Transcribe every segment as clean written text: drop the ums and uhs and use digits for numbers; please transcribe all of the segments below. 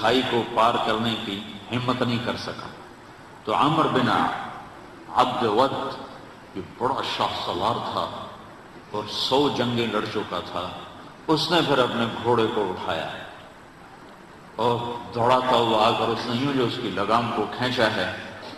کھائی کو پار کرنے کی ہمت نہیں کر سکا۔ تو عمرو بن عبد ود یہ بڑا شاہ سوار تھا اور 100 جنگیں لڑ چکا تھا، اس نے پھر اپنے گھوڑے کو اٹھایا اور دوڑاتا ہوا آ کر اس نے یوں جو اس کی لگام کو کھینچا ہے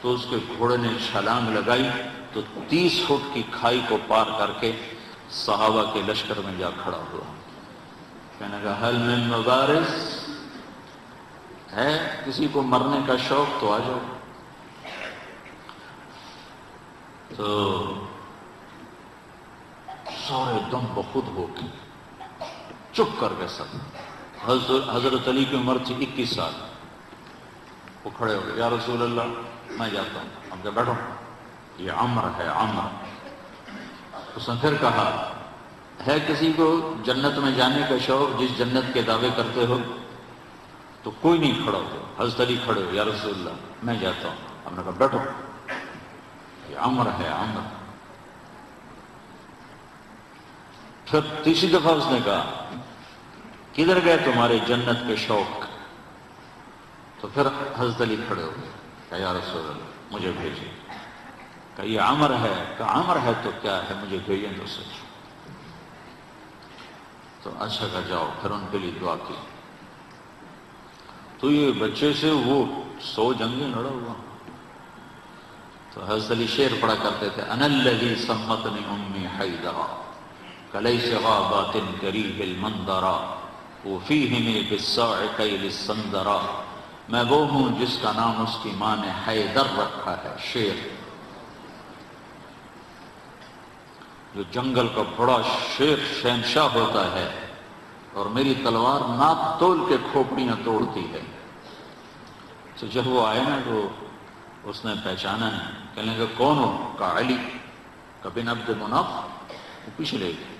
تو اس کے گھوڑے نے چھلانگ لگائی تو 30 فٹ کی کھائی کو پار کر کے صحابہ کے لشکر میں جا کھڑا ہوا۔ کہنے لگا حل من مبارز، ہے کسی کو مرنے کا شوق تو آ جاؤ۔ تو سارے دم بخود ہو کے چپ کر کے سب۔ حضرت علی کی عمر تھی 21 سال، وہ کھڑے ہو گئے، یا رسول اللہ میں جاتا ہوں۔ ہم کہا بیٹھو، یہ عمر ہے عمر۔ اس نے پھر کہا ہے کسی کو جنت میں جانے کا شوق جس جنت کے دعوے کرتے ہو؟ تو کوئی نہیں کھڑا ہو۔ حضرت علی کھڑے ہو، یا رسول اللہ میں جاتا ہوں۔ ہم نے کہا بیٹھو، یہ عمر ہے عمر۔ پھر تیسری دفعہ اس نے کہا کدھر گئے تمہارے جنت کے شوق؟ تو پھر حضرت علی کھڑے ہو گئے، کہا یا رسول اللہ مجھے بھیجیں۔ کہا یہ عمر ہے۔ کہا عمر ہے تو کیا ہے، مجھے بھیجیں تو سچ۔ تو اچھا کہا جاؤ، پھر ان کے لیے دعا کی۔ تو یہ بچے سے وہ 100 جنگیں لڑا ہوا۔ تو حضرت علی شعر پڑھا کرتے تھے، انا الذی سمتنی امی حیدرا کلیس غابات کریہ المنظرا وفیہم بالصاعقیل السندرا۔ میں وہ ہوں جس کا نام اس کی ماں نے حیدر رکھا ہے۔ شیر جو جنگل کا بڑا شیر شہنشاہ ہوتا ہے اور میری تلوار ناپ تول کے کھوپڑیاں توڑتی ہے۔ تو جب وہ آئے نا تو اس نے پہچانا ہے، کہنے لگا کون ہو؟ کہا علی۔ کہا بن عبد مناف؟ وہ پیچھے لے گئے،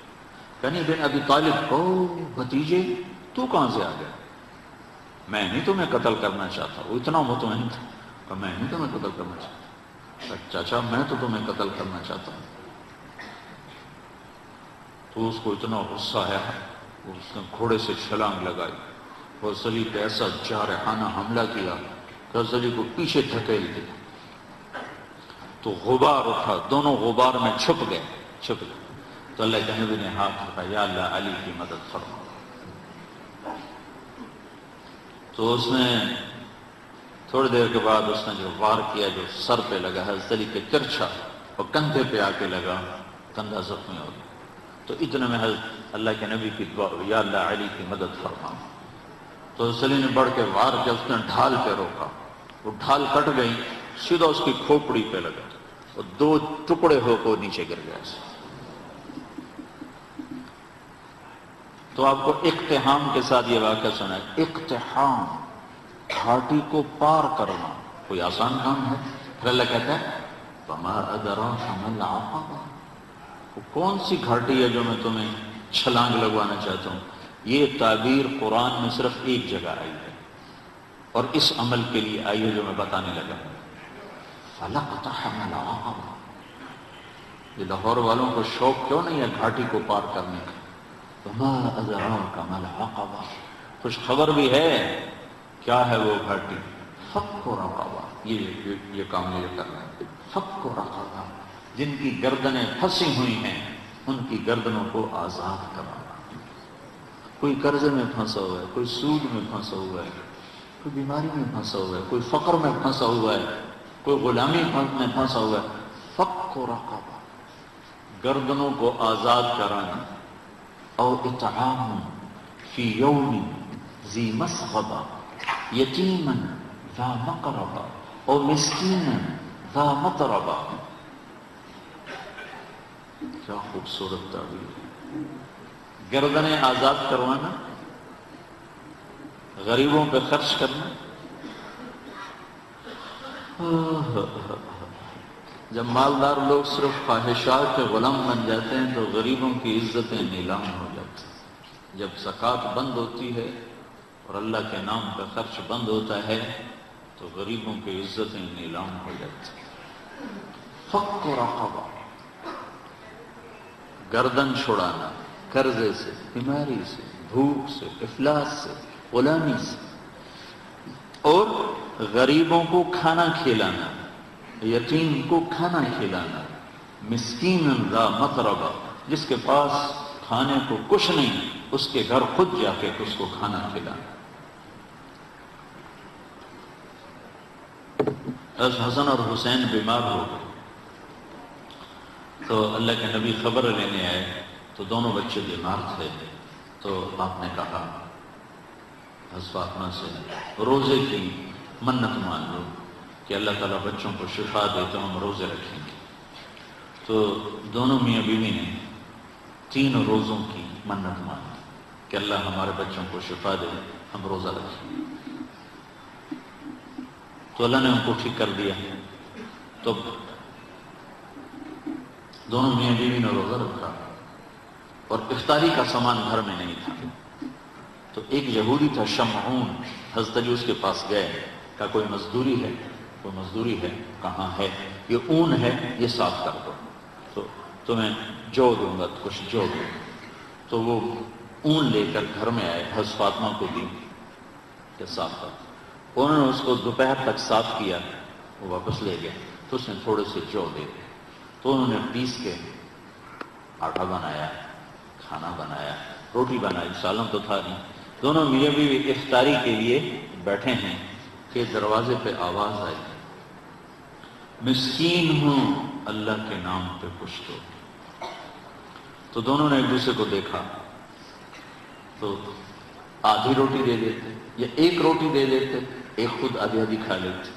کہنے بن ابی طالب۔ او بھتیجے تو کہاں سے آ گیا؟ میں نہیں تمہیں قتل کرنا چاہتا۔ وہ اتنا مطمئن تھا، کہا میں نہیں تمہیں قتل کرنا چاہتا۔ چاچا میں تو تمہیں قتل کرنا چاہتا ہوں۔ تو اس کو اتنا غصہ ہے، اس نے گھوڑے سے چھلانگ لگائی اور علی پہ ایسا جارحانہ حملہ کیا کہ علی کو پیچھے دھکیل دیا۔ تو غبار اٹھا، دونوں غبار میں چھپ گئے۔ تو اللہ کے نبی نے ہاتھ اٹھایا، یا اللہ علی کی مدد فرما۔ تو اس نے تھوڑی دیر کے بعد اس نے جو وار کیا جو سر پہ لگا، حضرت علی کے ترچھا اور کندھے پہ آ کے لگا، کندھا زخمی ہو گیا۔ تو اتنے میں حضرت اللہ کے نبی کی دعا، یا اللہ علی کی مدد فرما۔ تو حضرت علی نے بڑھ کے وار کیا، اس نے ڈھال پہ روکا، وہ ڈھال کٹ گئی، سیدھا اس کی کھوپڑی پہ لگا اور 2 ٹکڑے ہو کو نیچے گر گیا۔ تو آپ کو اقتحام کے ساتھ یہ واقعہ سنا ہے۔ اقتحام، گھاٹی کو پار کرنا کوئی آسان کام ہے؟ پھر اللہ کہتا ہے وما ادراک ما العقبہ، وہ کون سی گھاٹی ہے جو میں تمہیں چھلانگ لگوانا چاہتا ہوں؟ یہ تعبیر قرآن میں صرف ایک جگہ آئی ہے اور اس عمل کے لیے آئی ہے جو میں بتانے لگا۔ فلاقتحم العقبہ، یہ لاہور والوں کو شوق کیوں نہیں ہے گھاٹی کو پار کرنے کا؟ وما ادراک ما العقبہ، خوش خبر بھی ہے، کیا ہے وہ گھاٹی؟ فک رقبہ، یہ کام یہ کرنا ہے۔ فک رقبہ، جن کی گردنیں پھنسی ہوئی ہیں ان کی گردنوں کو آزاد کرنا۔ کوئی قرضے میں پھنسا ہوا ہے، کوئی سود میں پھنسا ہوا ہے، کوئی بیماری میں پھنسا ہوا ہے، کوئی فقر میں پھنسا ہوا ہے، کوئی غلامی میں پھنسا ہوا ہے۔ فک رقبہ، گردنوں کو آزاد کرانا۔ او اطعام فی یوم ذی مسغبہ یتیما ذا مقربہ او مسکینا ذا متربہ۔ کیا خوبصورت تعبیر ہے، گردنیں آزاد کروانا، غریبوں پہ خرچ کرنا۔ جب مالدار لوگ صرف خواہشات کے غلام بن جاتے ہیں تو غریبوں کی عزتیں نیلام ہو جاتی ہیں۔ جب زکوٰۃ بند ہوتی ہے اور اللہ کے نام کا خرچ بند ہوتا ہے تو غریبوں کی عزتیں نیلام ہو جاتی ہیں۔ فک رقبہ، گردن چھڑانا، قرضے سے، بیماری سے، بھوک سے، افلاس سے، غلامی سے۔ غریبوں کو کھانا کھلانا، یتیم کو کھانا کھلانا، مسکین ذا متربہ، جس کے پاس کھانے کو کچھ نہیں اس کے گھر خود جا کے اس کو کھانا کھلانا۔ حسن اور حسین بیمار ہو گئے تو اللہ کے نبی خبر لینے آئے تو دونوں بچے بیمار تھے، تو آپ نے کہا حضرت فاطمہ سے روزے کی منت مان لو کہ اللہ تعالیٰ بچوں کو شفا دے تو ہم روزے رکھیں گے۔ تو دونوں میاں بیوی نے 3 روزوں کی منت مانی کہ اللہ ہمارے بچوں کو شفا دے، ہم روزہ رکھیں گے۔ تو اللہ نے ان کو ٹھیک کر دیا۔ تو دونوں میاں بیوی نے روزہ رکھا اور افطاری کا سامان گھر میں نہیں تھا۔ تو ایک یہودی تھا شمعون، حضرت علی اس کے پاس گئے، کہا کوئی مزدوری ہے؟ کوئی مزدوری ہے؟ کہاں ہے؟ یہ اون ہے، یہ صاف کر دو تو تمہیں جو دوں گا، کچھ جو دوں گا۔ تو وہ اون لے کر گھر میں آئے، حضرت فاطمہ کو دی کہ صاف کر دو۔ انہوں نے اس کو دوپہر تک صاف کیا، وہ واپس لے گئے تو اس نے تھوڑے سے جو دے دیے۔ تو انہوں نے پیس کے آٹا بنایا، کھانا بنایا، روٹی بنائی، سالن تو تھا نہیں۔ دونوں میاں بیوی افطاری کے لیے بیٹھے ہیں کہ دروازے پہ آواز آئی، مسکین ہوں اللہ کے نام پہ کچھ دو۔ تو دونوں نے ایک دوسرے کو دیکھا تو آدھی روٹی دے دیتے یا ایک روٹی دے دیتے، ایک خود آدھی آدھی کھا لیتے۔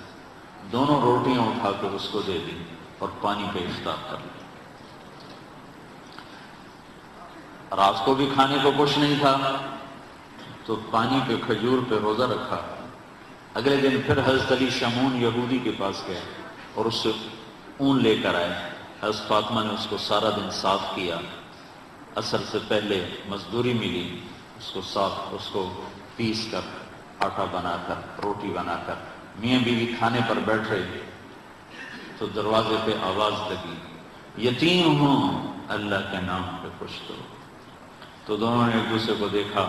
دونوں روٹیاں اٹھا کر اس کو دے دی اور پانی پہ افطار کر لیا۔ رات کو بھی کھانے کو کچھ نہیں تھا تو پانی پہ کھجور پہ روزہ رکھا۔ اگلے دن پھر حضرت علی شمعون یہودی کے پاس گئے اور اس سے اون لے کر آئے۔ حضرت فاطمہ نے اس کو سارا دن صاف کیا، عصر سے پہلے مزدوری ملی، اس کو صاف، اس کو پیس کر آٹا بنا کر روٹی بنا کر میاں بیوی کھانے پر بیٹھ رہے تو دروازے پہ آواز لگی، یتیم ہوں اللہ کے نام پہ کچھ دو۔ تو دونوں نے ایک دوسرے کو دیکھا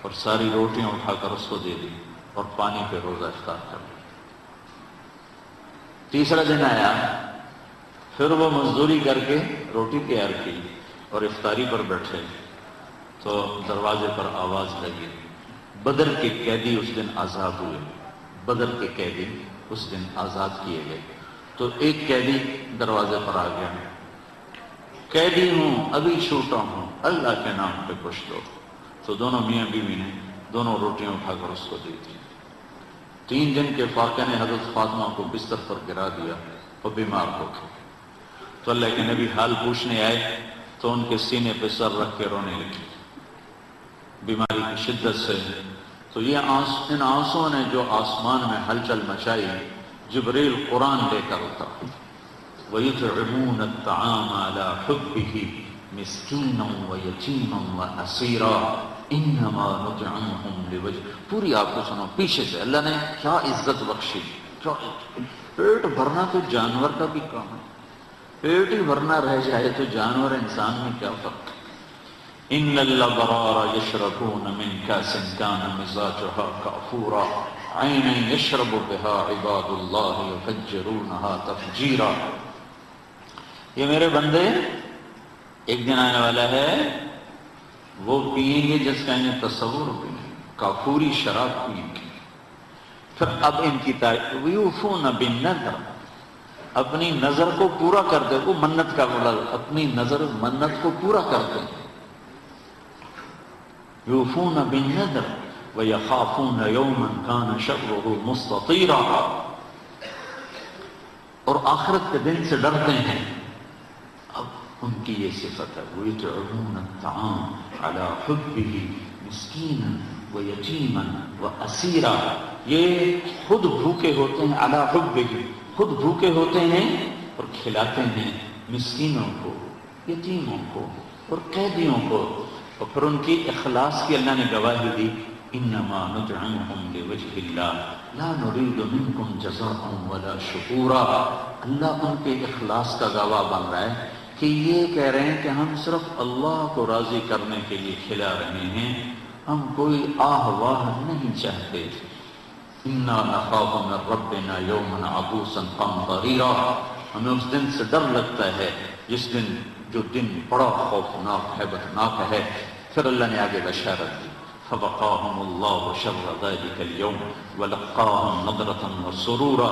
اور ساری روٹیاں اٹھا کر اس کو دے دی اور پانی پہ روزہ افطار کر لیا۔ تیسرا دن آیا، پھر وہ مزدوری کر کے روٹی تیار کی اور افطاری پر بیٹھے تو دروازے پر آواز لگی، بدر کے قیدی اس دن آزاد ہوئے، بدر کے قیدی اس دن آزاد کیے گئے۔ تو ایک قیدی دروازے پر آ گیا، قیدی ہوں، ابھی چھوٹا ہوں، اللہ کے نام پہ کچھ دو۔ تو دونوں میاں بیوی نے دونوں روٹیاں اٹھا کر اس کو دی تھی۔ 3 دن کے فاقے نے حضرت فاطمہ کو بستر پر گرا دیا اور بیمار ہو گئے۔ تو اللہ کے نبی حال پوچھنے آئے تو ان کے سینے پہ سر رکھ کے رونے لگے بیماری کی شدت سے۔ تو یہ ان آنسوں نے جو آسمان میں ہلچل مچائی، جبریل قرآن لے کر اترا، وَيُطْعِمُونَ الطَّعَامَ عَلَى حُبِّهِ مِسْكِينًا وَيَتِيمًا وَأَسِيرًا إِنَّمَا نُطْعِمُهُمْ لِوَجْهِ۔ پوری آپ کو سنو پیچھے سے، اللہ نے کیا عزت بخشی۔ پیٹ بھرنا تو جانور کا بھی کام ہے، پیٹ ہی بھرنا رہ جائے تو جانور انسان میں کیا فرق ہے۔ إِنَّ الْأَبْرَارَ يَشْرَبُونَ مِنْ كَأْسٍ كَانَ مِزَاجُهَا كَافُورًا عَيْنًا يَشْرَبُ بِهَا عِبَادُ اللَّهِ يُفَجِّرُونَهَا تَفْجِيرًا۔ یہ میرے بندے ایک دن آنے والا ہے، وہ پئیں گے جس کا انہیں تصور بھی نہیں، کافوری شراب پئیں گے۔ پھر اب ان کی تعریف، وَيُوفُونَ بِالنَّذْرِ، اپنی نظر کو پورا کرتے، وہ منت کا مطلب اپنی نظر منت کو پورا کرتے ہیں۔ یوفون بالنذر ویخافون یوما کان شرہ مستطیرا، اور آخرت کے دن سے ڈرتے ہیں۔ اب ان کی یہ صفت ہے، وَيُطْعِمُونَ الطَّعَامَ عَلَى حُبِّهِ مِسْكِينًا وَيَتِيمًا وَأَسِيرًا، یہ خود بھوکے ہوتے ہیں، عَلَى حُبِّهِ، خود بھوکے ہوتے ہیں اور کھلاتے ہیں مسکینوں کو، یتیموں کو اور قیدیوں کو۔ اور پھر ان کی اخلاص کی اللہ نے گواہی دی، انما نطعمهم لوجه الله لا نريد منكم جزاء ولا شکورا۔ اللہ ان کے اخلاص کا گواہ بن رہا ہے کہ یہ کہہ رہے ہیں کہ ہم صرف اللہ کو راضی کرنے کے لیے کھلا رہے ہیں، ہم کوئی آہ واہ نہیں چاہتے۔ انا نخاف من ربنا یوما عبوسا قمطریرا، ہمیں اس دن سے ڈر لگتا ہے جس دن جو دن بڑا خوفناک ہے، بتناک ہے۔ پھر اللہ نے آگے بشارت دی، فوقاهم الله شر ذلك اليوم ولقاهم نضرة وسرورا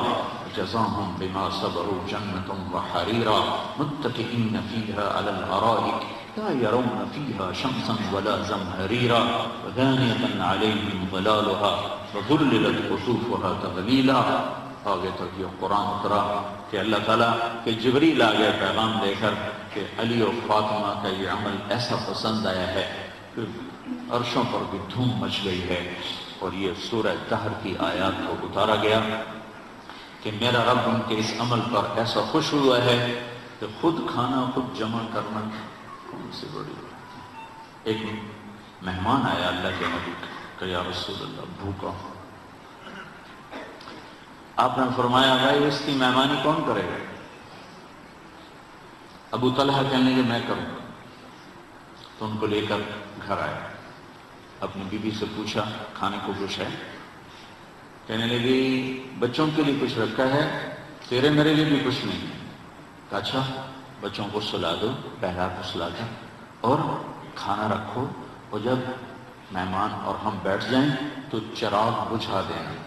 جزاهم بما صبروا جنة وحريرا متكئين فيها على الأرائك لا يرون فيها شمسا ولا زمهريرا ودانية عليهم ظلالها وذللت قطوفها تذليلا۔ آگے تک یہ قرآن اترا کہ اللہ تعالیٰ کہ جبریل آ گئے پیغام دے کر کہ علی و فاطمہ کا یہ عمل ایسا پسند آیا ہے کہ عرشوں پر بھی دھوم مچ گئی ہے، اور یہ سورہ دہر کی آیات کو اتارا گیا کہ میرا رب ان کے اس عمل پر ایسا خوش ہوا ہے کہ خود کھانا خود جمع کرنا کون سی بڑی بات۔ ایک مہمان آیا اللہ کے نبی کہ یا رسول اللہ بھوکا ہوں۔ آپ نے فرمایا بھائی اس کی مہمانی کون کرے گا؟ ابو طلحہ کہنے لگے میں کروں گا، تو ان کو لے کر گھر آئے، اپنی بیوی سے پوچھا کھانے کو کچھ ہے؟ کہنے لگی بچوں کے لیے کچھ رکھا ہے، تیرے میرے لیے بھی کچھ نہیں ہے۔ کہا اچھا بچوں کو سلا دو، پہلا کو سلا دو اور کھانا رکھو، اور جب مہمان اور ہم بیٹھ جائیں تو چراغ بجھا دیں گے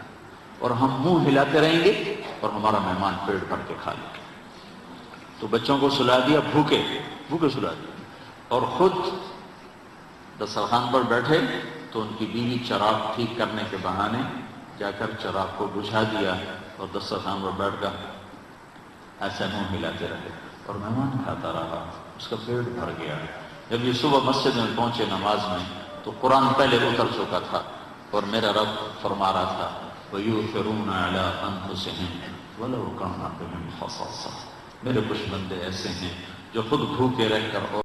اور ہم منہ ہلاتے رہیں گے اور ہمارا مہمان پیٹ بھر کے کھا لے گا۔ تو بچوں کو سلا دیا، بھوکے سلا دیا، اور خود دسترخوان پر بیٹھے تو ان کی بیوی چراغ ٹھیک کرنے کے بہانے جا کر چراغ کو بجھا دیا اور دسترخوان پر بیٹھ کر ایسے منہ ہلاتے رہے اور مہمان کھاتا رہا، اس کا پیٹ بھر گیا۔ جب یہ صبح مسجد میں پہنچے نماز میں تو قرآن پہلے اتر چکا تھا اور میرا رب فرما رہا تھا وَيُؤْثِرُونَ عَلَىٰ أَنفُسِهِمْ وَلَوْ كَانَ بِهِمْ خَصَاصَةٌ۔ میرے کچھ بندے ایسے ہیں جو خود بھوکے رہ کر اور